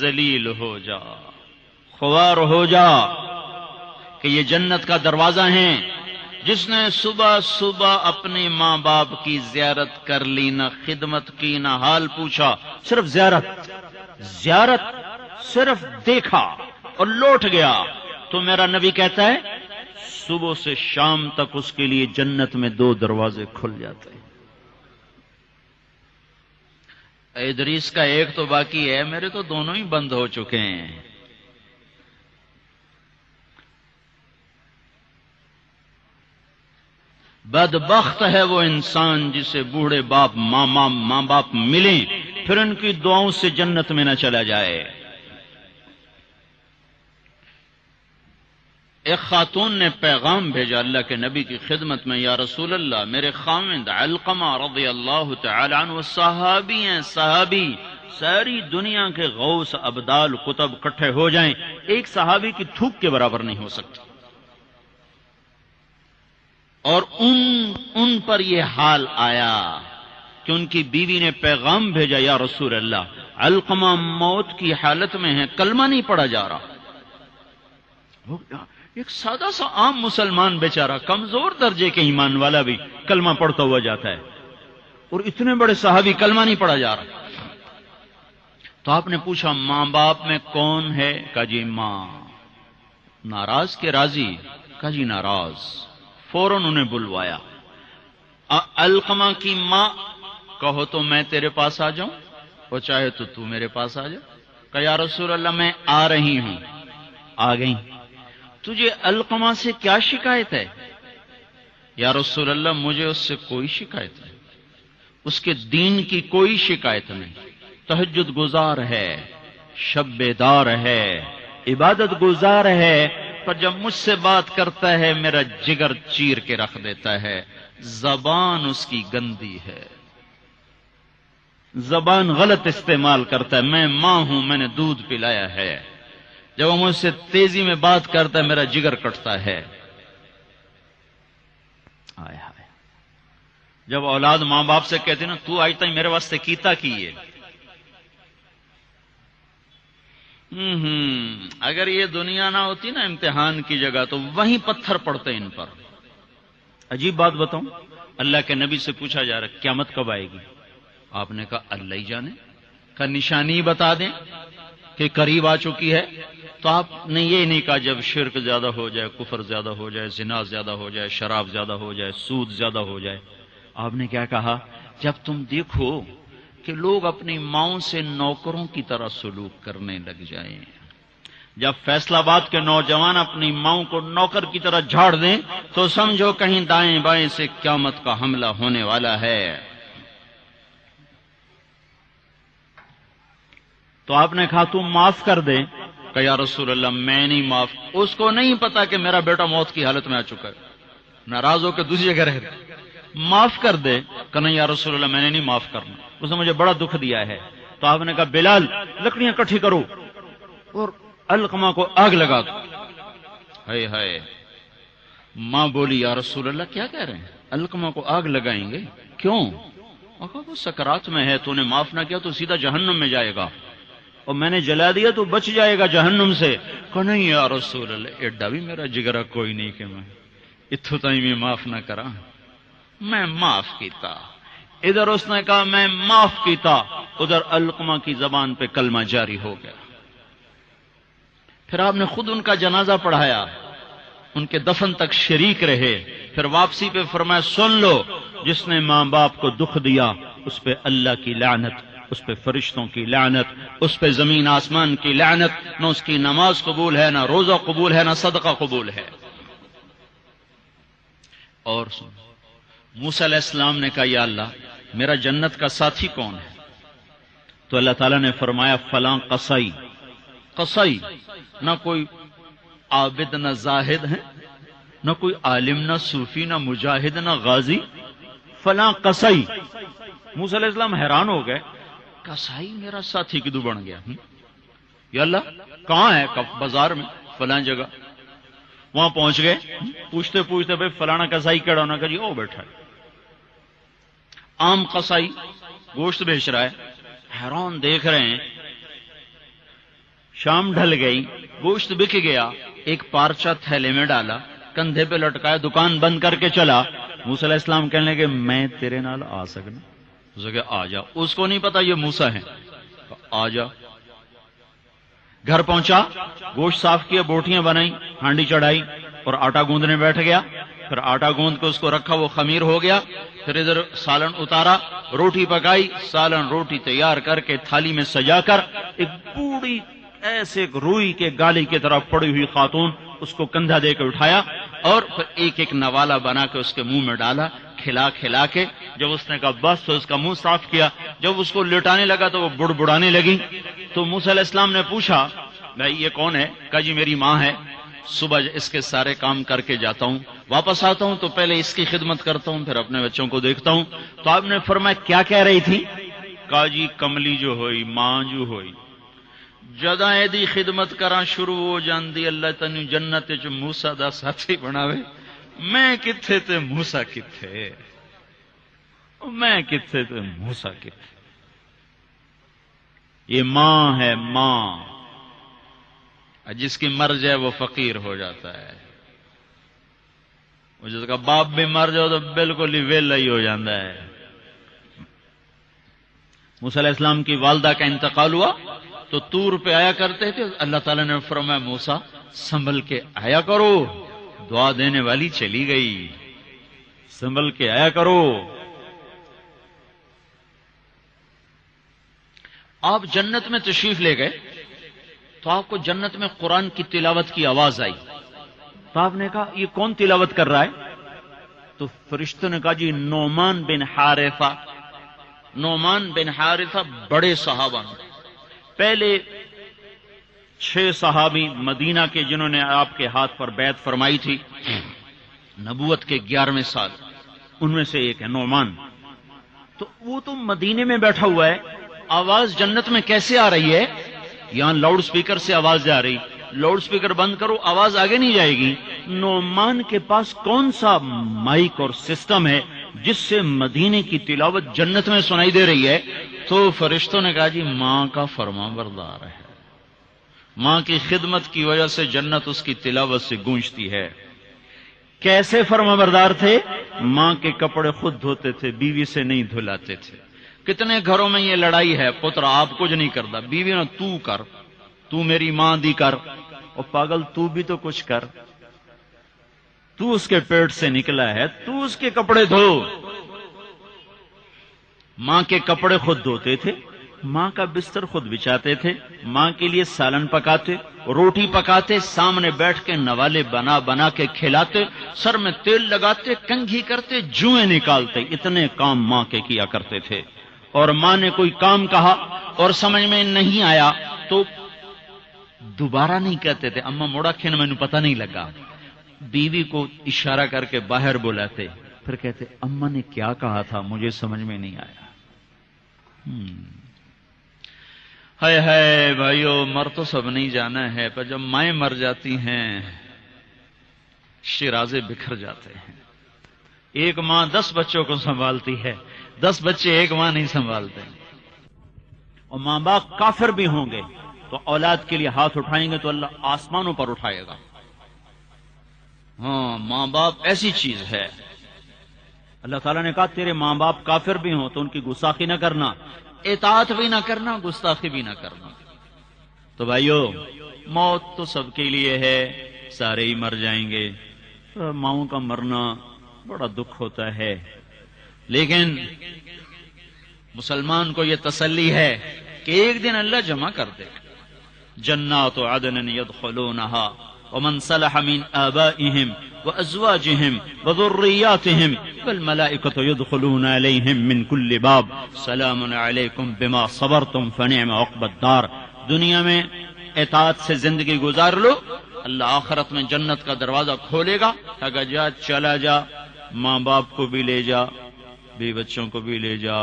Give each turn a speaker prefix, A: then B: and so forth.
A: ذلیل ہو جا، خوار ہو جا، کہ یہ جنت کا دروازہ ہیں۔ جس نے صبح صبح اپنے ماں باپ کی زیارت کر لی، نہ خدمت کی نہ حال پوچھا، صرف زیارت صرف دیکھا اور لوٹ گیا، تو میرا نبی کہتا ہے صبح سے شام تک اس کے لیے جنت میں 2 دروازے کھل جاتے ہیں۔ ادریس کا ایک تو باقی ہے، میرے تو دونوں ہی بند ہو چکے ہیں۔ بدبخت ہے وہ انسان جسے بوڑھے باپ ماں باپ ملیں پھر ان کی دعاؤں سے جنت میں نہ چلا جائے۔ ایک خاتون نے پیغام بھیجا اللہ کے نبی کی خدمت میں، یا رسول اللہ، میرے خاوند علقمہ رضی اللہ تعالی عنہ صحابی ہیں، صحابی، ساری دنیا کے غوث ابدال قطب اکٹھے ہو جائیں، ایک صحابی کی تھوک کے برابر نہیں ہو سکتی، اور ان پر یہ حال آیا کہ ان کی بیوی نے پیغام بھیجا، یا رسول اللہ، علقمہ موت کی حالت میں ہے، کلمہ نہیں پڑھا جا رہا۔ ایک سادہ سا عام مسلمان بیچارہ، کمزور درجے کے ایمان والا بھی کلمہ پڑھتا ہوا جاتا ہے، اور اتنے بڑے صحابی کلمہ نہیں پڑھا جا رہا۔ تو آپ نے پوچھا ماں باپ میں کون ہے؟ کہا جی ماں۔ ناراض کے راضی؟ کہا جی ناراض۔ فوراً انہیں بلوایا۔ علقمہ کی ماں، کہو تو میں تیرے پاس آ جاؤں، اور چاہے تو میرے پاس آ جا۔ کہا یا رسول اللہ میں آ رہی ہوں۔ آ گئی۔ تجھے علقمہ سے کیا شکایت ہے؟ یا رسول اللہ مجھے اس سے کوئی شکایت نہیں، اس کے دین کی کوئی شکایت نہیں، تہجد گزار ہے، شب بیدار ہے، عبادت گزار ہے، پر جب مجھ سے بات کرتا ہے میرا جگر چیر کے رکھ دیتا ہے، زبان اس کی گندی ہے، زبان غلط استعمال کرتا ہے، میں ماں ہوں، میں نے دودھ پلایا ہے، جب وہ مجھ سے تیزی میں بات کرتا ہے میرا جگر کٹتا ہے۔ آئے ہائے، جب اولاد ماں باپ سے کہتے نا تو آج تک میرے واسطے کیتا کی ہے، اگر یہ دنیا نہ ہوتی نا امتحان کی جگہ تو وہیں پتھر پڑتے ان پر۔ عجیب بات بتاؤں، اللہ کے نبی سے پوچھا جا رہا قیامت کب آئے گی؟ آپ نے کہا اللہ ہی جانے۔ کا نشانی بتا دیں کہ قریب آ چکی ہے؟ تو آپ نے یہ نہیں کہا جب شرک زیادہ ہو جائے، کفر زیادہ ہو جائے، زنا زیادہ ہو جائے، شراب زیادہ ہو جائے، سود زیادہ ہو جائے۔ آپ نے کیا کہا؟ جب تم دیکھو کہ لوگ اپنی ماؤں سے نوکروں کی طرح سلوک کرنے لگ جائیں، جب فیصل آباد کے نوجوان اپنی ماؤں کو نوکر کی طرح جھاڑ دیں تو سمجھو کہیں دائیں بائیں سے قیامت کا حملہ ہونے والا ہے۔ تو آپ نے کہا تم معاف کر دے؟ کہ یا رسول اللہ میں نہیں معاف۔ اس کو نہیں پتا کہ میرا بیٹا موت کی حالت میں آ چکا ہے، ناراض ہو کے دوسری جگہ رہ گیا، معاف کر دے۔ کہ نہیں یا رسول اللہ میں نے نہیں معاف کرنا، اس نے مجھے بڑا دکھ دیا ہے۔ تو آپ نے کہا بلال لکڑیاں اکٹھی کرو اور علقمہ کو آگ لگا دو۔ ہائے ہائے، ماں بولی یا رسول اللہ کیا کہہ رہے ہیں، علقمہ کو آگ لگائیں گے؟ کیوں؟ وہ سکرات میں ہے، تو نے معاف نہ کیا تو سیدھا جہنم میں جائے گا، اور میں نے جلا دیا تو بچ جائے گا جہنم سے۔ کہ نہیں یا رسول اللہ ایڈا بھی میرا جگرا کوئی نہیں کہ میں اتھو تائیں میں معاف نہ کرا، میں معاف کیتا۔ ادھر اس نے کہا میں معاف کیتا، ادھر علقمہ کی زبان پہ کلمہ جاری ہو گیا۔ پھر آپ نے خود ان کا جنازہ پڑھایا، ان کے دفن تک شریک رہے، پھر واپسی پہ فرمایا سن لو، جس نے ماں باپ کو دکھ دیا اس پہ اللہ کی لعنت، اس پہ فرشتوں کی لعنت، اس پہ زمین آسمان کی لعنت، نہ اس کی نماز قبول ہے، نہ روزہ قبول ہے، نہ صدقہ قبول ہے۔ اور سن، موسیٰ علیہ السلام نے کہا یا اللہ میرا جنت کا ساتھی کون ہے؟ تو اللہ تعالیٰ نے فرمایا فلاں قصائی۔ قصائی نہ کوئی عابد نہ زاہد ہے، نہ کوئی عالم نہ صوفی نہ مجاہد نہ غازی، فلاں قصائی۔ موسیٰ علیہ السلام حیران ہو گئے، قصائی میرا ساتھی کدو بن گیا؟ یا اللہ کہاں ہے؟ بازار میں فلاں جگہ۔ وہاں پہنچ گئے، پوچھتے پوچھتے بھائی فلانا قصائی کیڑا ہونا؟ کہ جی او بیٹھا ہے۔ عام قصائی گوشت بیچ رہا ہے، حیران دیکھ رہے ہیں شام ڈھل گئی، گوشت بک گیا، ایک پارچہ تھیلے میں ڈالا، کندھے پہ لٹکایا، دکان بند کر کے چلا۔ موسیٰ علیہ السلام کہنے لگے میں تیرے نال آ سکنا؟ اسے کہ آ جا۔ اس کو نہیں پتا یہ موسیٰ ہیں، آ جا۔ گھر پہنچا، گوشت صاف کیا، بوٹیاں بنائی، ہانڈی چڑھائی اور آٹا گوندنے بیٹھ گیا۔ پھر آٹا گوند کے اس کو رکھا، وہ خمیر ہو گیا۔ پھر ادھر سالن اتارا، روٹی پکائی، سالن روٹی تیار کر کے تھالی میں سجا کر ایک بوڑھی ایسے روئی کے گالی کی طرف پڑی ہوئی خاتون، اس کو کندھا دے کے اٹھایا اور پھر ایک ایک نوالا بنا کے اس کے منہ میں ڈالا، کھلا کے جب اس نے کہا بس تو اس کا منہ صاف کیا۔ جب اس کو لٹانے لگا تو وہ بڑبڑانے لگی۔ تو موسیٰ علیہ السلام نے پوچھا بھائی یہ کون ہے؟ کہا جی میری ماں ہے، صبح اس کے سارے کام کر کے جاتا ہوں، واپس آتا ہوں تو پہلے اس کی خدمت کرتا ہوں، پھر اپنے بچوں کو دیکھتا ہوں۔ تو آپ نے فرمایا کیا کہہ رہی تھی؟ کہا جی کملی جو ہوئی، ماں جو ہوئی، جداں ایدی خدمت کراں شروع ہو جاندی اللہ تینوں جنت وچ موسیٰ دا ساتھی بناوے، میں کتھے تے موسیٰ کتھے، میں کتھے تے موسیٰ کتھے۔ یہ ماں ہے، ماں، جس کی مر جائے وہ فقیر ہو جاتا ہے، جس کا باپ بھی مر جاؤ تو بالکل ہی ویلا ہی ہو جاتا ہے۔ موسیٰ علیہ السلام کی والدہ کا انتقال ہوا تو طور پہ آیا کرتے تھے، اللہ تعالیٰ نے فرمایا موسیٰ سنبھل کے آیا کرو، دعا دینے والی چلی گئی، سنبھل کے آیا کرو۔ آپ جنت میں تشریف لے گئے تو آپ کو جنت میں قرآن کی تلاوت کی آواز آئی، تو آپ نے کہا یہ کون تلاوت کر رہا ہے؟ تو فرشتوں نے کہا جی نعمان بن حارثہ۔ نعمان بن حارثہ بڑے صحابہ، پہلے 6 صحابی مدینہ کے جنہوں نے آپ کے ہاتھ پر بیعت فرمائی تھی نبوت کے 11ویں سال، ان میں سے ایک ہے نعمان۔ تو وہ تو مدینے میں بیٹھا ہوا ہے، آواز جنت میں کیسے آ رہی ہے؟ یہاں لاؤڈ سپیکر سے آواز جا رہی، لاؤڈ سپیکر بند کرو آواز آگے نہیں جائے گی۔ نعمان کے پاس کون سا مائک اور سسٹم ہے جس سے مدینے کی تلاوت جنت میں سنائی دے رہی ہے؟ تو فرشتوں نے کہا جی ماں کا فرما بردار ہے، ماں کی خدمت کی وجہ سے جنت اس کی تلاوت سے گونجتی ہے۔ کیسے فرما بردار تھے؟ ماں کے کپڑے خود دھوتے تھے، بیوی سے نہیں دھلاتے تھے۔ کتنے گھروں میں یہ لڑائی ہے، پتر آپ کچھ نہیں کرتا، بیوی نے تو کر، تو میری ماں دی کر، اور پاگل تو بھی تو کچھ کر، تو اس کے پیٹ سے نکلا ہے، تو اس کے کپڑے دھو۔ ماں کے کپڑے خود دھوتے تھے، ماں کا بستر خود بچھاتے تھے، ماں کے لیے سالن پکاتے، روٹی پکاتے، سامنے بیٹھ کے نوالے بنا بنا کے کھلاتے، سر میں تیل لگاتے، کنگھی کرتے، جوئیں نکالتے، اتنے کام ماں کے کیا کرتے تھے۔ اور ماں نے کوئی کام کہا اور سمجھ میں نہیں آیا تو دوبارہ نہیں کہتے تھے اماں موڑا کھین میں پتہ نہیں لگا، بیوی کو اشارہ کر کے باہر بلاتے، پھر کہتے اماں نے کیا کہا تھا مجھے سمجھ میں نہیں آیا۔ ہائے ہائے بھائیو، مر تو سب نہیں جانا ہے، پر جب مائیں مر جاتی ہیں شیرازے بکھر جاتے ہیں۔ ایک ماں 10 بچوں کو سنبھالتی ہے، 10 بچے ایک ماں نہیں سنبھالتے۔ اور ماں باپ کافر بھی ہوں گے تو اولاد کے لیے ہاتھ اٹھائیں گے تو اللہ آسمانوں پر اٹھائے گا۔ ہاں، ماں باپ ایسی چیز ہے۔ اللہ تعالیٰ نے کہا تیرے ماں باپ کافر بھی ہوں تو ان کی گستاخی نہ کرنا، اطاعت بھی نہ کرنا، گستاخی بھی نہ کرنا۔ تو بھائیو، موت تو سب کے لیے ہے، سارے ہی مر جائیں گے۔ ماؤں کا مرنا بڑا دکھ ہوتا ہے، لیکن مسلمان کو یہ تسلی ہے کہ ایک دن اللہ جمع کر دے گا۔ جنات عدن يدخلونها ومن صلح من آبائهم وأزواجهم وذرياتهم والملائكة يدخلون عليهم من كل باب سلام عليكم بما صبرتم فنعم عقبى الدار۔ دنیا میں اطاعت سے زندگی گزار لو، اللہ آخرت میں جنت کا دروازہ کھولے گا، کہا جا چلا جا، ماں باپ کو بھی لے جا، بیوی بچوں کو بھی لے جا،